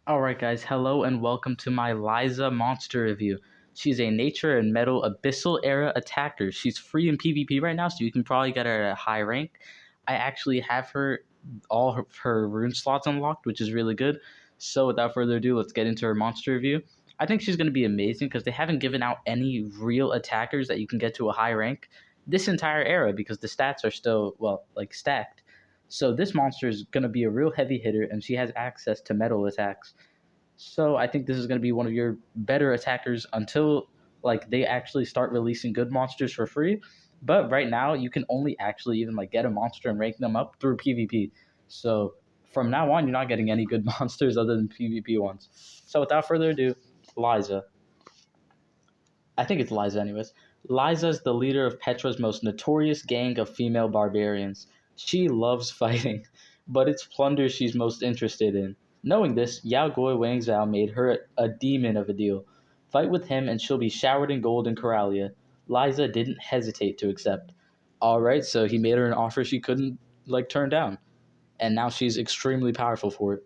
Alright guys, hello and welcome to my Lyza monster review. She's a nature and metal abyssal era attacker. She's free in PvP right now, so you can probably get her at a high rank. I actually have all her rune slots unlocked, which is really good. So without further ado, let's get into her monster review. I think she's going to be amazing because they haven't given out any real attackers that you can get to a high rank this entire era because the stats are still, well, like stacked. So this monster is going to be a real heavy hitter, and she has access to metal attacks. So I think this is going to be one of your better attackers until they actually start releasing good monsters for free. But right now, you can only actually even get a monster and rank them up through PvP. So from now on, you're not getting any good monsters other than PvP ones. So without further ado, Lyza. I think it's Lyza, anyways. Lyza is the leader of Petra's most notorious gang of female barbarians. She loves fighting, but it's plunder she's most interested in. Knowing this, Yao Goi Wang Zhao made her a demon of a deal. Fight with him and she'll be showered in gold in Coralia. Lyza didn't hesitate to accept. Alright, so he made her an offer she couldn't, turn down. And now she's extremely powerful for it.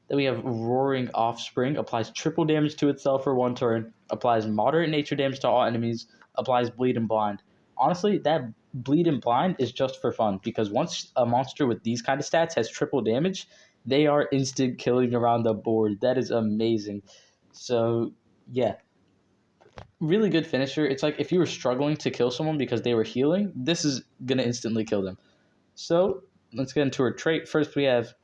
Then we have Roaring Offspring, applies triple damage to itself for one turn, applies moderate nature damage to all enemies, applies Bleed and Blind. Honestly, that Bleed and Blind is just for fun, because once a monster with these kind of stats has triple damage, they are instant killing around the board. That is amazing. So, yeah. Really good finisher. It's like if you were struggling to kill someone because they were healing, this is going to instantly kill them. So, let's get into her trait. First, we have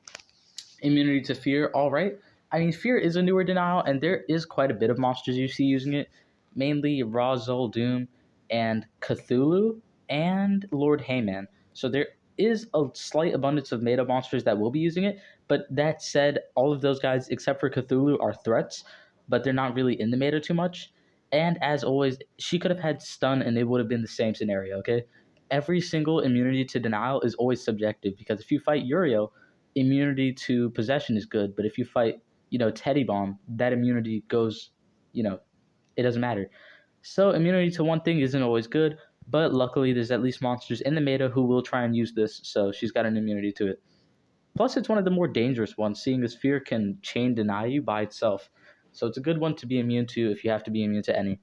Immunity to Fear. All right. I mean, Fear is a newer denial, and there is quite a bit of monsters you see using it. Mainly Razul Doom and Cthulhu and Lord Heyman. So there is a slight abundance of meta monsters that will be using it. But that said, all of those guys, except for Cthulhu, are threats, but they're not really in the meta too much. And as always, she could have had stun, and it would have been the same scenario, okay? Every single immunity to denial is always subjective, because if you fight Uriel, immunity to possession is good, but if you fight, Teddy Bomb, that immunity goes, it doesn't matter. So immunity to one thing isn't always good, but luckily there's at least monsters in the meta who will try and use this, so she's got an immunity to it. Plus, it's one of the more dangerous ones, seeing as Fear can chain deny you by itself. So it's a good one to be immune to if you have to be immune to any.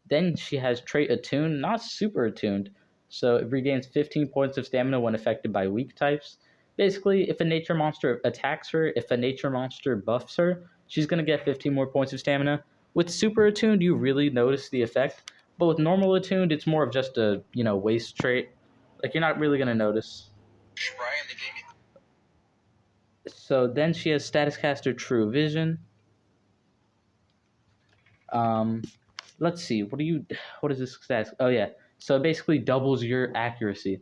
Then she has trait Attuned, not super attuned. So it regains 15 points of stamina when affected by weak types. Basically, if a nature monster attacks her, if a nature monster buffs her, she's going to get 15 more points of stamina. With super attuned, you really notice the effect. But with normal attuned, it's more of just a, waste trait. You're not really going to notice. So then she has Status Caster True Vision. Let's see. What is this status? Oh yeah. So it basically doubles your accuracy.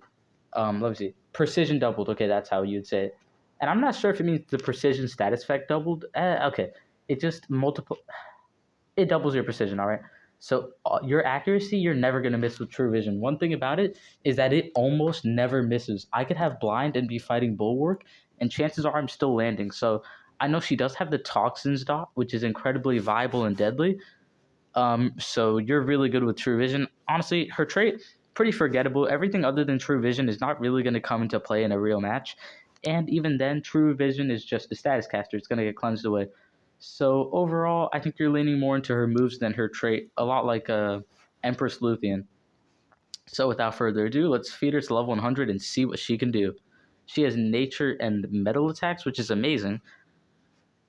Let me see. Precision doubled. Okay, that's how you'd say it. And I'm not sure if it means the precision status effect doubled. Okay. It just it doubles your precision, all right? So your accuracy, you're never going to miss with True Vision. One thing about it is that it almost never misses. I could have Blind and be fighting Bulwark, and chances are I'm still landing. So I know she does have the Toxins dot, which is incredibly viable and deadly. So you're really good with True Vision. Honestly, her trait, pretty forgettable. Everything other than True Vision is not really going to come into play in a real match. And even then, True Vision is just a status caster. It's going to get cleansed away. So overall, I think you're leaning more into her moves than her trait, a lot like Empress Luthien. So without further ado, let's feed her to level 100 and see what she can do. She has nature and metal attacks, which is amazing.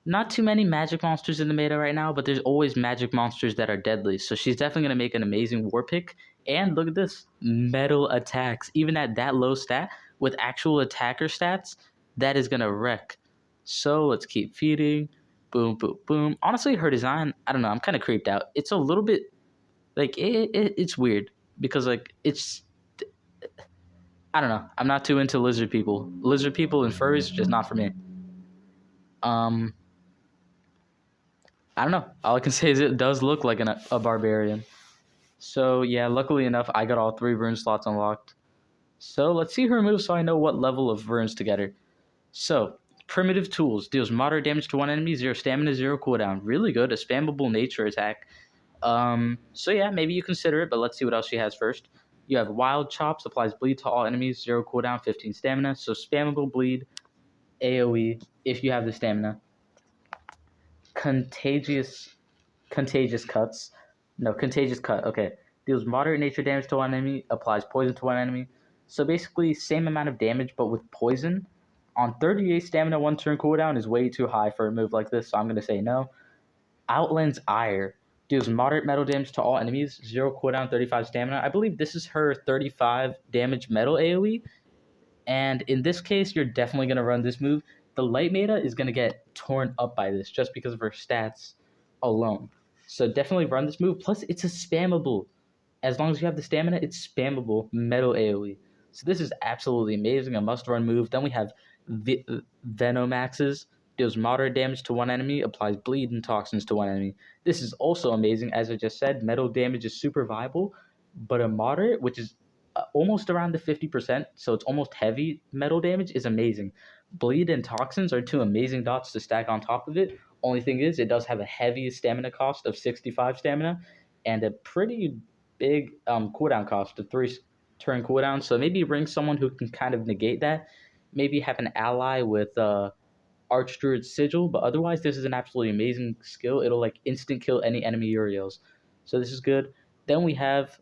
Not too many magic monsters in the meta right now, but there's always magic monsters that are deadly. So she's definitely going to make an amazing war pick. And look at this. Metal attacks. Even at that low stat, with actual attacker stats, that is going to wreck. So let's keep feeding. Boom, boom, boom. Honestly, her design, I don't know. I'm kind of creeped out. It's a little bit, it's weird. Because, it's, I don't know. I'm not too into lizard people. Lizard people and furries, just not for me. I don't know. All I can say is it does look like a barbarian. So, yeah, luckily enough, I got all 3 rune slots unlocked. So, let's see her move so I know what level of runes to get her. So, Primitive Tools. Deals moderate damage to one enemy, 0 stamina, 0 cooldown. Really good. A spammable nature attack. So, yeah, maybe you consider it, but let's see what else she has first. You have Wild Chops. Applies bleed to all enemies, 0 cooldown, 15 stamina. So, spammable bleed, AoE, if you have the stamina. contagious contagious cuts. No, contagious cut. Okay. Deals moderate nature damage to one enemy, applies poison to one enemy. So basically, same amount of damage, but with poison. On 38 stamina, 1 turn cooldown is way too high for a move like this, so I'm going to say no. Outland's Ire. Deals moderate metal damage to all enemies, 0 cooldown, 35 stamina. I believe this is her 35 damage metal AoE. And in this case, you're definitely going to run this move. The light meta is going to get torn up by this just because of her stats alone. So definitely run this move. Plus, it's a spammable. As long as you have the stamina, it's spammable metal AoE. So this is absolutely amazing. A must-run move. Then we have Venomaxes. Deals moderate damage to one enemy. Applies bleed and toxins to one enemy. This is also amazing. As I just said, metal damage is super viable. But a moderate, which is almost around the 50%, so it's almost heavy metal damage, is amazing. Bleed and toxins are 2 amazing dots to stack on top of it. Only thing is, it does have a heavy stamina cost of 65 stamina and a pretty big cooldown cost of 3 turn cooldown. So maybe bring someone who can kind of negate that. Maybe have an ally with Archdruid Sigil, but otherwise this is an absolutely amazing skill. It'll like instant kill any enemy Uriels. So this is good. Then we have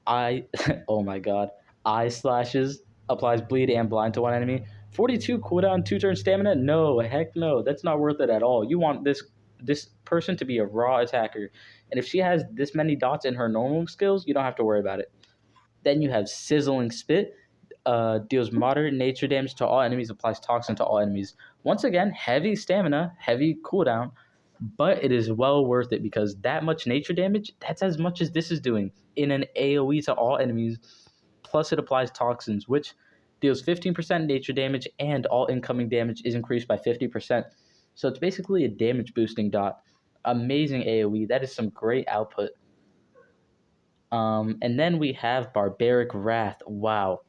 oh my god. Eye slashes, applies bleed and blind to one enemy. 42 cooldown, 2 turn stamina? No, heck no. That's not worth it at all. You want this person to be a raw attacker. And if she has this many dots in her normal skills, you don't have to worry about it. Then you have Sizzling Spit. Deals moderate nature damage to all enemies, applies toxin to all enemies. Once again, heavy stamina, heavy cooldown, but it is well worth it because that much nature damage, that's as much as this is doing in an AoE to all enemies. Plus it applies toxins, which deals 15% nature damage and all incoming damage is increased by 50%. So it's basically a damage boosting dot. Amazing AoE. That is some great output. And then we have Barbaric Wrath. Wow.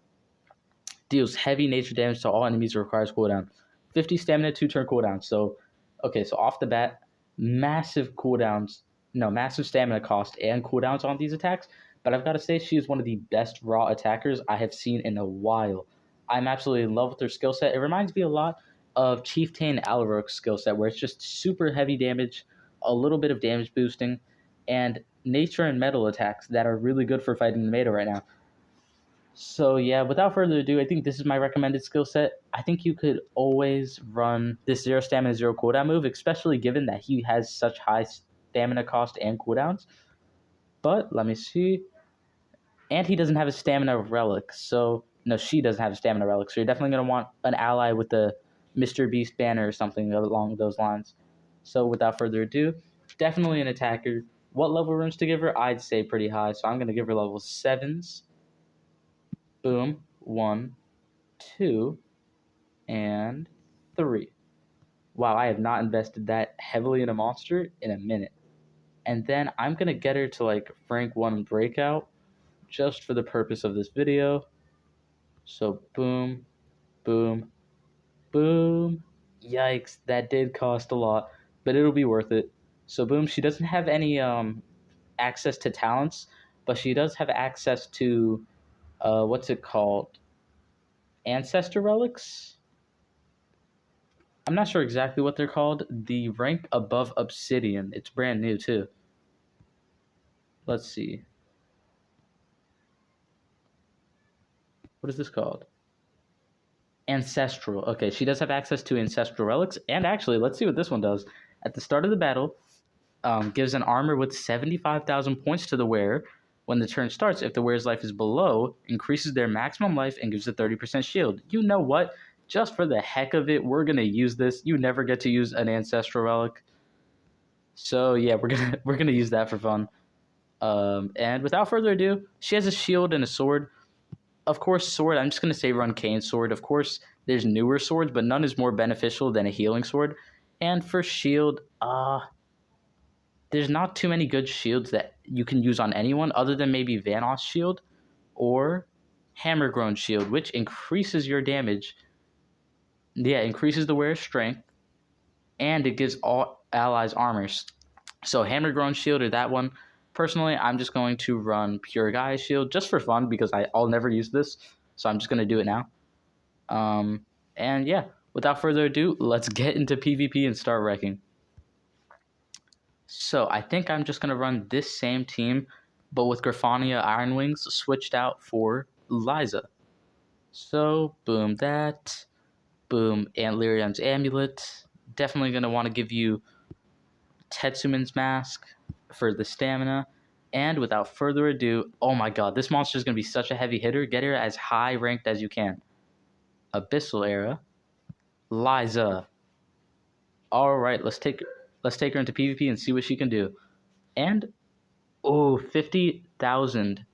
Deals heavy nature damage to all enemies, requires cooldown. 50 stamina, 2 turn cooldown. So, okay, so off the bat, massive cooldowns, no, massive stamina cost and cooldowns on these attacks. But I've got to say, she is one of the best raw attackers I have seen in a while. I'm absolutely in love with her skill set. It reminds me a lot of Chieftain Alarok's skill set, where it's just super heavy damage, a little bit of damage boosting, and nature and metal attacks that are really good for fighting the meta right now. So yeah, without further ado, I think this is my recommended skill set. I think you could always run this 0 stamina, 0 cooldown move, especially given that he has such high stamina cost and cooldowns. But let me see. And he doesn't have a stamina relic, so no, she doesn't have a stamina relic. So you're definitely gonna want an ally with the Mr. Beast banner or something along those lines. So without further ado, definitely an attacker. What level runes to give her? I'd say pretty high, so I'm gonna give her level 7s. Boom. 1, 2, and 3. Wow, I have not invested that heavily in a monster in a minute. And then I'm going to get her to like rank 1 breakout just for the purpose of this video. So boom, boom, boom. Yikes, that did cost a lot, but it'll be worth it. So boom, she doesn't have any access to talents, but she does have access to what's it called? Ancestor relics? I'm not sure exactly what they're called. The rank above Obsidian. It's brand new too. Let's see. What is this called? Ancestral. Okay, she does have access to Ancestral relics. And actually, let's see what this one does. At the start of the battle, gives an armor with 75,000 points to the wearer. When the turn starts, if the wearer's life is below, increases their maximum life and gives a 30% shield. You know what? Just for the heck of it, we're gonna use this. You never get to use an Ancestral relic. So yeah, we're gonna use that for fun. And without further ado, she has a shield and a sword. Of course, sword, I'm just gonna say run Kane's sword. Of course, there's newer swords, but none is more beneficial than a healing sword. And for shield, there's not too many good shields that you can use on anyone other than maybe Vanoss shield or Hammergrown shield, which increases your damage. Yeah, increases the wearer's strength, and it gives all allies armors. So Hammergrown shield or that one. Personally, I'm just going to run Pure Gaia shield just for fun because I'll never use this, so I'm just going to do it now. And yeah, without further ado, let's get into PvP and start wrecking. So I think I'm just going to run this same team, but with Grafania Iron Wings switched out for Lyza. So, boom that. Boom, Antlyrion's Amulet. Definitely going to want to give you Tetsuman's Mask for the stamina. And without further ado, oh my god, this monster is going to be such a heavy hitter. Get her as high ranked as you can. Abyssal Era. Lyza. Alright, let's take her into PvP and see what she can do. And, oh, 50,000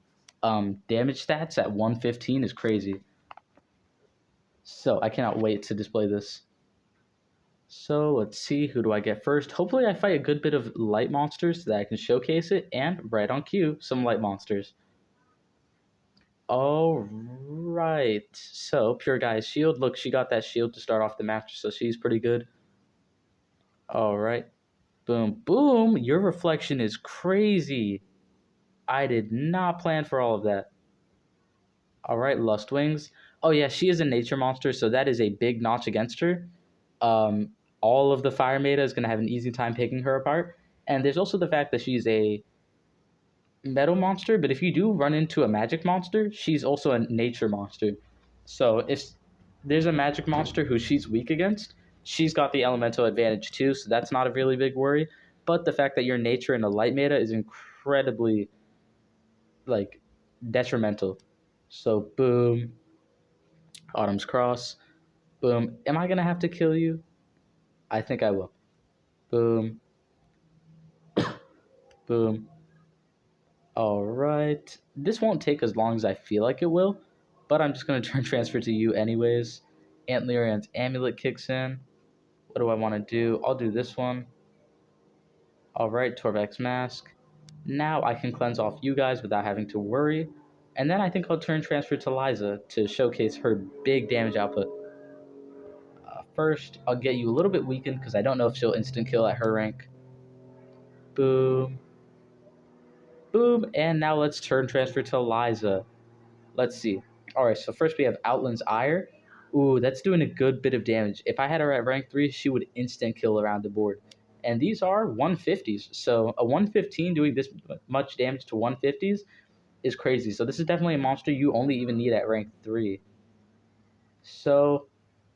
damage stats at 115 is crazy. So, I cannot wait to display this. So let's see, who do I get first? Hopefully I fight a good bit of light monsters so that I can showcase it, and right on cue, some light monsters. Alright, so Pure Guy's shield. Look, she got that shield to start off the match, so she's pretty good. Alright, boom, boom, your reflection is crazy. I did not plan for all of that. Alright, Lust Wings. Oh yeah, she is a nature monster, so that is a big notch against her. Um, all of the fire meta is going to have an easy time picking her apart. And there's also the fact that she's a metal monster, but if you do run into a magic monster, she's also a nature monster. So if there's a magic monster who she's weak against, she's got the elemental advantage too, so that's not a really big worry. But the fact that your nature in a light meta is incredibly like detrimental. So boom, Autumn's Cross, boom. Am I gonna have to kill you? I think I will. Boom, boom. All right. This won't take as long as I feel like it will, but I'm just going to turn transfer to you anyways. Antlyrion's Amulet kicks in. What do I want to do? I'll do this one. All right, Torvek's Mask. Now I can cleanse off you guys without having to worry. And then I think I'll turn transfer to Lyza to showcase her big damage output. First, I'll get you a little bit weakened because I don't know if she'll instant kill at her rank. Boom. Boom. And now let's turn transfer to Lyza. Let's see. All right, so first we have Outland's Ire. Ooh, that's doing a good bit of damage. If I had her at rank 3, she would instant kill around the board. And these are 150s. So a 115 doing this much damage to 150s is crazy. So this is definitely a monster you only even need at rank 3. So,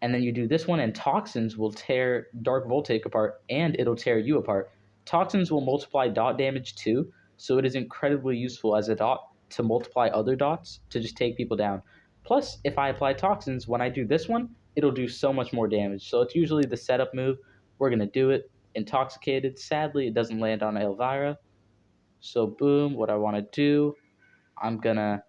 and then you do this one, and Toxins will tear Dark Voltaic apart, and it'll tear you apart. Toxins will multiply dot damage too, so it is incredibly useful as a dot to multiply other dots to just take people down. Plus, if I apply Toxins, when I do this one, it'll do so much more damage. So it's usually the setup move. We're going to do it. Intoxicated. Sadly, it doesn't land on Elvira. So boom, what I want to do, I'm going to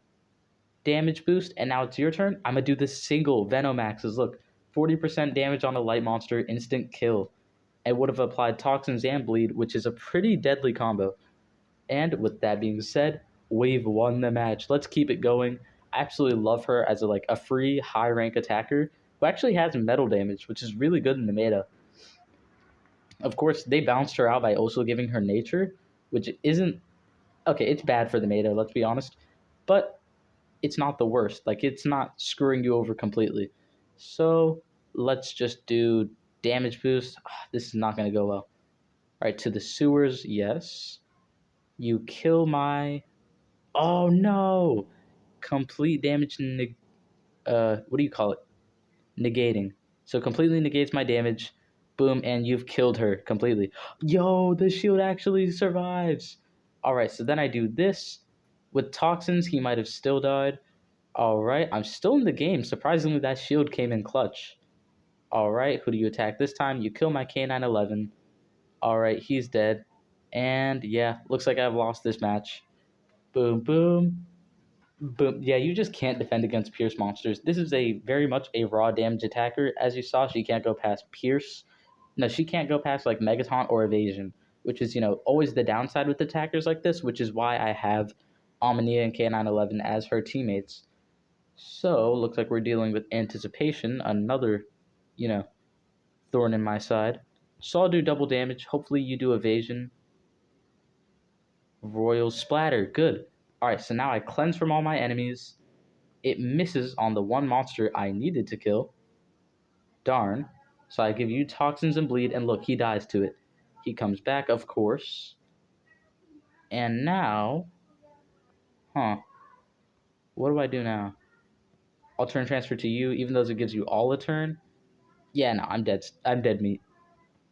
damage boost, and now it's your turn. I'm going to do the single Venomaxes. Look, 40% damage on a light monster, instant kill. I would have applied Toxins and Bleed, which is a pretty deadly combo. And with that being said, we've won the match. Let's keep it going. I absolutely love her as a free high rank attacker who actually has metal damage, which is really good in the meta. Of course, they bounced her out by also giving her nature, which isn't okay. It's bad for the meta, let's be honest, but it's not the worst. Like, it's not screwing you over completely. So let's just do damage boost. This is not going to go well. All right, to the sewers, yes. You kill my... Oh, no! Complete damage, what do you call it? Negating. So completely negates my damage. Boom, and you've killed her completely. Yo, the shield actually survives. All right, so then I do this. With Toxins, he might have still died. All right, I'm still in the game. Surprisingly, that shield came in clutch. All right, who do you attack this time? You kill my K911. All right, he's dead. And yeah, looks like I've lost this match. Boom, boom, boom. Yeah, you just can't defend against Pierce monsters. This is a very much a raw damage attacker. As you saw, she can't go past Pierce. No, she can't go past like Megataunt or Evasion, which is, always the downside with attackers like this, which is why I have Omnia and K911 as her teammates. So, looks like we're dealing with Anticipation, another, thorn in my side. So I'll do double damage. Hopefully you do Evasion. Royal Splatter, good. Alright, so now I cleanse from all my enemies. It misses on the one monster I needed to kill. Darn. So I give you Toxins and Bleed, and look, he dies to it. He comes back, of course. And now, what do I do now? I'll turn transfer to you, even though it gives you all a turn. Yeah, no, I'm dead. I'm dead meat.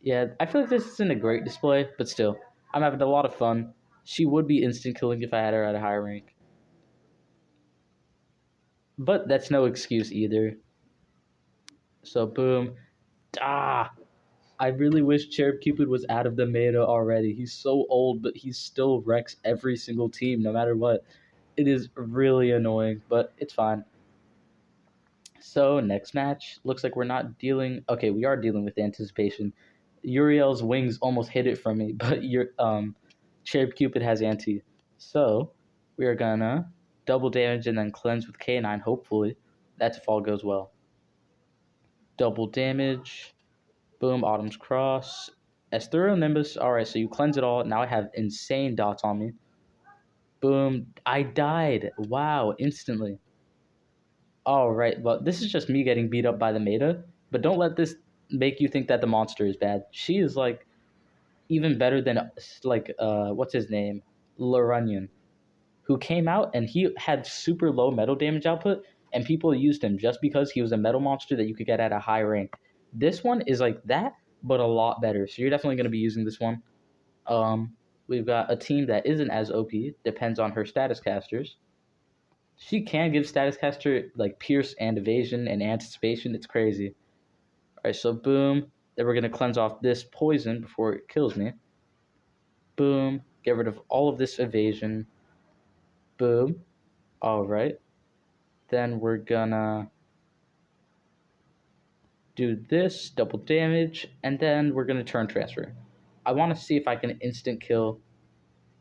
Yeah, I feel like this isn't a great display, but still, I'm having a lot of fun. She would be instant killing if I had her at a higher rank. But that's no excuse either. So, boom. Ah! I really wish Cherub Cupid was out of the meta already. He's so old, but he still wrecks every single team, no matter what. It is really annoying, but it's fine. So, next match. Looks like we're not dealing... Okay, we are dealing with anticipation. Uriel's wings almost hid it from me, but Cherub Cupid has anti. So, we are gonna double damage and then cleanse with K9, hopefully. That's if all goes well. Double damage. Boom, Autumn's Cross. Estero Nimbus. Alright, so you cleanse it all. Now I have insane dots on me. Boom. I died. Wow, instantly. Alright, well, this is just me getting beat up by the meta. But don't let this make you think that the monster is bad. She is, like, even better than, like, what's his name? Larunion, who came out and he had super low metal damage output, and people used him just because he was a metal monster that you could get at a high rank. This one is like that, but a lot better. So you're definitely going to be using this one. We've got a team that isn't as OP, depends on her status casters. She can give status caster like pierce and evasion and anticipation. It's crazy. Alright, so boom. Then we're going to cleanse off this poison before it kills me. Boom. Get rid of all of this evasion. Boom. Alright. Then we're gonna do this, double damage, and then we're gonna turn transfer. I want to see if I can instant kill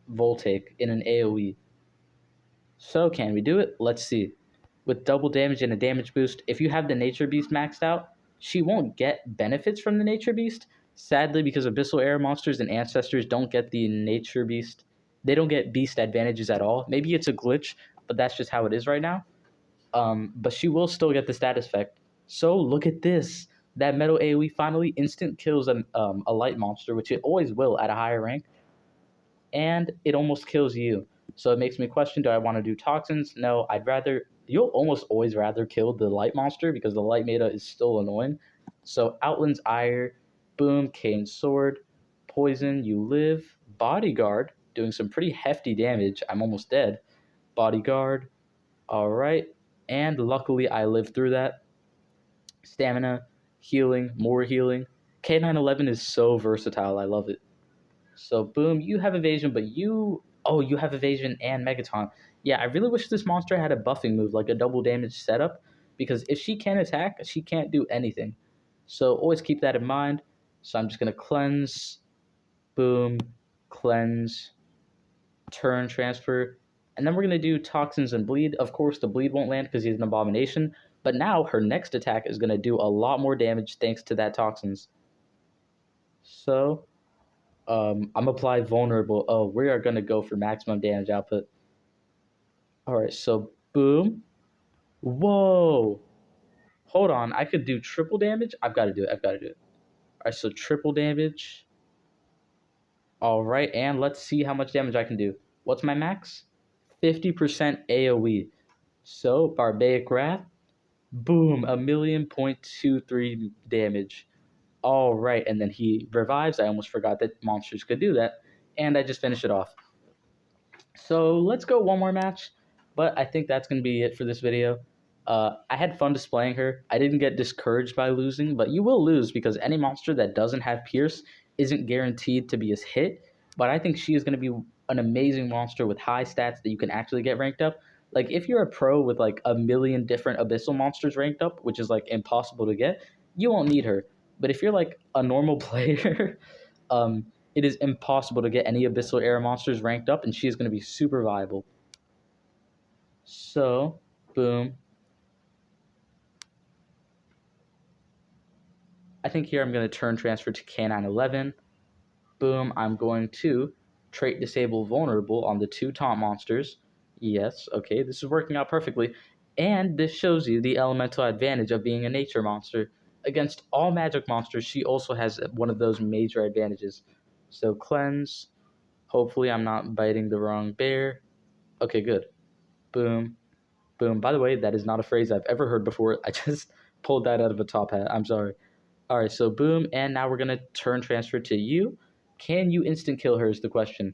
Voltaic in an AoE. So can we do it? Let's see. With double damage and a damage boost, if you have the Nature Beast maxed out, she won't get benefits from the Nature Beast. Sadly, because Abyssal Era monsters and Ancestors don't get the Nature Beast. They don't get Beast advantages at all. Maybe it's a glitch, but that's just how it is right now. But she will still get the status effect. So look at this. That metal AoE finally instant kills a light monster, which it always will at a higher rank. And it almost kills you. So it makes me question, do I want to do toxins? No, you'll almost always rather kill the light monster because the light meta is still annoying. So Outland's Ire, boom, Kane's Sword, poison, you live, bodyguard, doing some pretty hefty damage. I'm almost dead. Bodyguard, alright. And luckily I lived through that. Stamina, healing, more healing. K911 is so versatile, I love it. So boom, you have evasion, but you have evasion and Megaton. Yeah, I really wish this monster had a buffing move, like a double damage setup, because if she can't attack, she can't do anything. So always keep that in mind. So I'm just gonna cleanse, boom, cleanse, turn, transfer, and then we're gonna do toxins and bleed. Of course, the bleed won't land because he's an abomination, but now her next attack is gonna do a lot more damage thanks to that toxins. So I'm apply vulnerable. Oh, we are gonna go for maximum damage output. Alright, so boom. Whoa. Hold on, I could do triple damage? I've gotta do it. Alright, so triple damage. Alright, and let's see how much damage I can do. What's my max? 50% AoE. So, Barbaric Wrath. Boom, 1,000,023 damage. Alright, and then he revives. I almost forgot that monsters could do that. And I just finished it off. So let's go one more match, but I think that's going to be it for this video. I had fun displaying her. I didn't get discouraged by losing, but you will lose because any monster that doesn't have Pierce isn't guaranteed to be as hit. But I think she is going to be an amazing monster with high stats that you can actually get ranked up. Like, if you're a pro with, like, 1,000,000 different Abyssal monsters ranked up, which is, like, impossible to get, you won't need her. But if you're, like, a normal player, it is impossible to get any Abyssal Era monsters ranked up, and she is going to be super viable. So, boom. I think here I'm going to turn transfer to K911. Boom, I'm going to trait disable vulnerable on the 2 taunt monsters. Yes, okay, this is working out perfectly. And this shows you the elemental advantage of being a nature monster. Against all magic monsters, she also has one of those major advantages. So cleanse. Hopefully I'm not biting the wrong bear. Okay, good. Boom. Boom. By the way, that is not a phrase I've ever heard before. I just pulled that out of a top hat. I'm sorry. All right, so boom. And now we're going to turn transfer to you. Can you instant kill her is the question.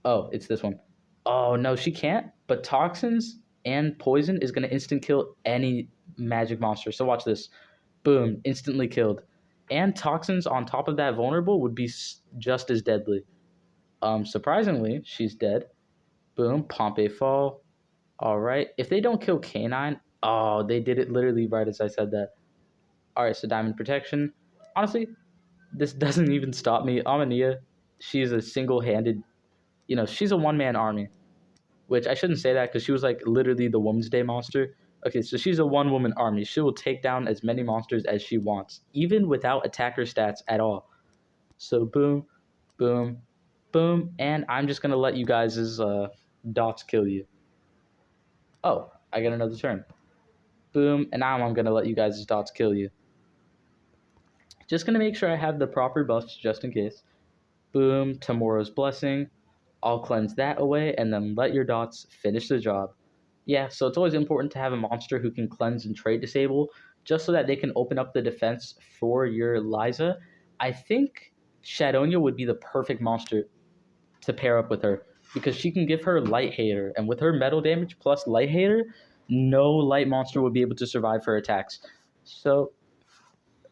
Oh, it's this one. Oh, no, she can't. But toxins and poison is going to instant kill any magic monster. So watch this. Boom, instantly killed. And toxins on top of that vulnerable would be just as deadly. Surprisingly, she's dead. Boom, Pompey fall. All right. If they don't kill Canine, oh, they did it literally right as I said that. All right, so Diamond Protection. Honestly, this doesn't even stop me. Amania, she's a single-handed, she's a one-man army, which I shouldn't say that because she was like literally the Woman's Day monster. Okay, so she's a one-woman army. She will take down as many monsters as she wants, even without attacker stats at all. So boom, boom, boom, and I'm just gonna let you guys' dots kill you. Oh, I get another turn. Boom, and now I'm gonna let you guys' dots kill you. Just gonna make sure I have the proper buffs just in case. Boom, Tomorrow's Blessing. I'll cleanse that away and then let your dots finish the job. Yeah, so it's always important to have a monster who can cleanse and trait disable just so that they can open up the defense for your Lyza. I think Shadonia would be the perfect monster to pair up with her because she can give her Light Hater, and with her metal damage plus Light Hater, no light monster would be able to survive her attacks. So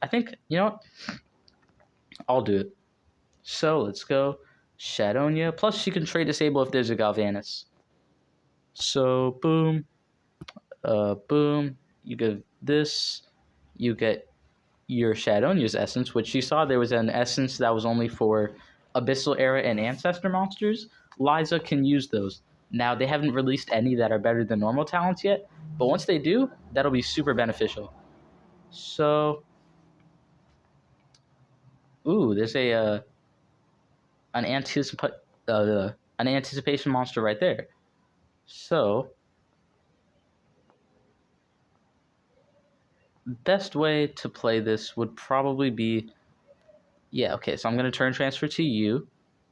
I think, I'll do it. So let's go Shadonia. Plus she can trait disable if there's a Galvanus. So boom, boom. You get this. You get your Shadonia's essence, which you saw there was an essence that was only for Abyssal Era and Ancestor monsters. Lyza can use those. Now, they haven't released any that are better than normal talents yet, but once they do, that'll be super beneficial. So, there's an anticipation monster right there. So, best way to play this would probably be, yeah, okay, so I'm going to turn transfer to you.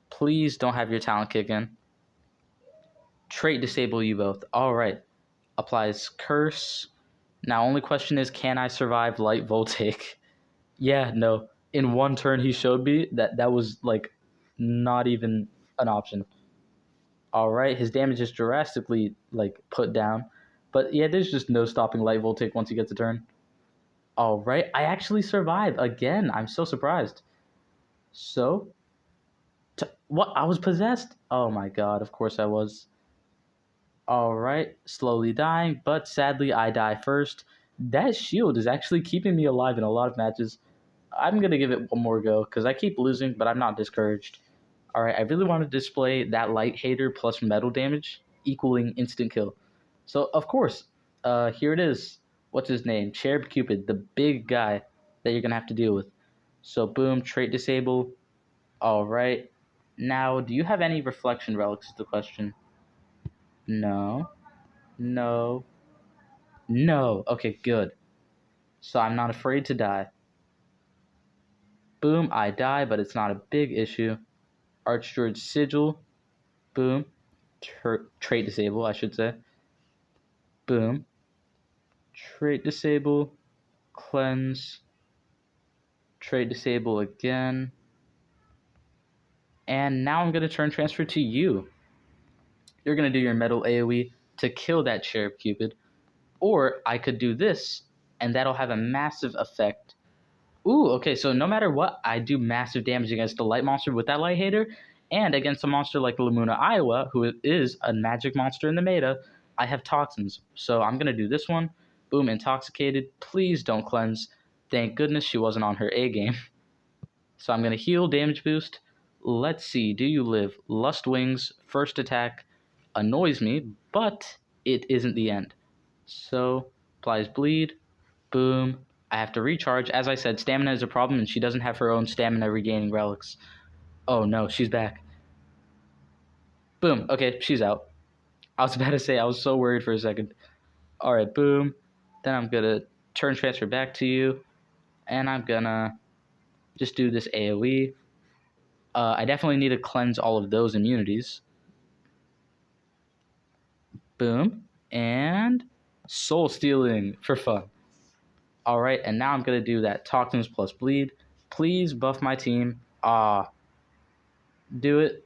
Please don't have your talent kick in. Trait disable you both. All right. Applies curse. Now, only question is, can I survive light voltaic? Yeah, no. In one turn, he showed me that was like not even an option. All right, his damage is drastically like put down, but yeah, there's just no stopping light voltaic once he gets a turn. All right, I actually survived again. I'm so surprised. So, what? I was possessed. Oh my god! Of course I was. All right, slowly dying, but sadly I die first. That shield is actually keeping me alive in a lot of matches. I'm going to give it one more go because I keep losing, but I'm not discouraged. All right, I really want to display that Light Hater plus metal damage equaling instant kill. So, of course, here it is. What's his name? Cherub Cupid, the big guy that you're going to have to deal with. So, boom, trait disable. All right. Now, do you have any reflection relics is the question. No. No. No. Okay, good. So I'm not afraid to die. Boom, I die, but it's not a big issue. Archdruid Sigil. Boom. Trait disable, I should say. Boom. Trait disable. Cleanse. Trait disable again. And now I'm going to turn transfer to you. You're going to do your metal AoE to kill that Cherub Cupid. Or I could do this, and that'll have a massive effect. Ooh, okay, so no matter what, I do massive damage against the light monster with that Light Hater, and against a monster like Lamuna Iowa, who is a magic monster in the meta, I have Toxins. So I'm going to do this one. Boom, Intoxicated. Please don't cleanse. Thank goodness she wasn't on her A game. So I'm going to heal, damage boost. Let's see, do you live? Lust Wings, first attack, annoys me, but it isn't the end. So, applies bleed. Boom. I have to recharge. As I said, stamina is a problem, and she doesn't have her own stamina regaining relics. Oh no, she's back. Boom. Okay, she's out. I was about to say, I was so worried for a second. Alright, boom. Then I'm gonna turn transfer back to you, and I'm gonna just do this AoE. I definitely need to cleanse all of those immunities. Boom. And soul stealing for fun. All right, and now I'm going to do that toxins plus bleed. Please buff my team. Do it.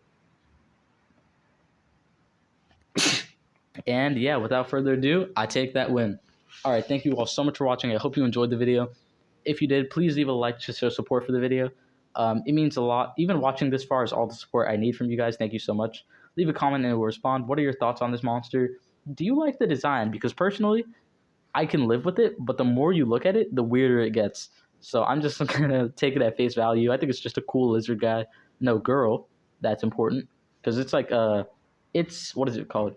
And yeah, without further ado, I take that win. All right, thank you all so much for watching. I hope you enjoyed the video. If you did, please leave a like to show support for the video. It means a lot. Even watching this far is all the support I need from you guys. Thank you so much. Leave a comment and we'll respond. What are your thoughts on this monster? Do you like the design? Because personally, I can live with it, but the more you look at it, the weirder it gets. So I'm just gonna take it at face value. I think it's just a cool lizard guy. No girl. That's important because it's like it's what is it called?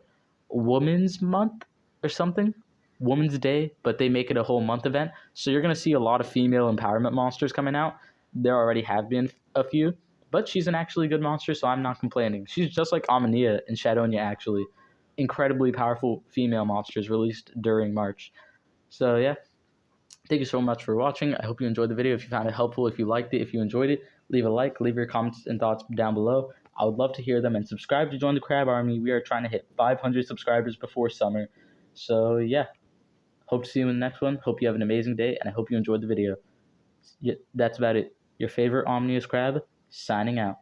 Women's Month or something. Women's Day, but they make it a whole month event. So you're gonna see a lot of female empowerment monsters coming out. There already have been a few, but she's an actually good monster, so I'm not complaining. She's just like Amania and Shadonia, actually. Incredibly powerful female monsters released during March. So yeah, thank you so much for watching. I hope you enjoyed the video. If you found it helpful, if you liked it, if you enjoyed it, leave a like, leave your comments and thoughts down below. I would love to hear them, and subscribe to join the Crab Army. We are trying to hit 500 subscribers before summer. So yeah, hope to see you in the next one. Hope you have an amazing day, and I hope you enjoyed the video. Yeah, that's about it. Your favorite Omnius Crab, signing out.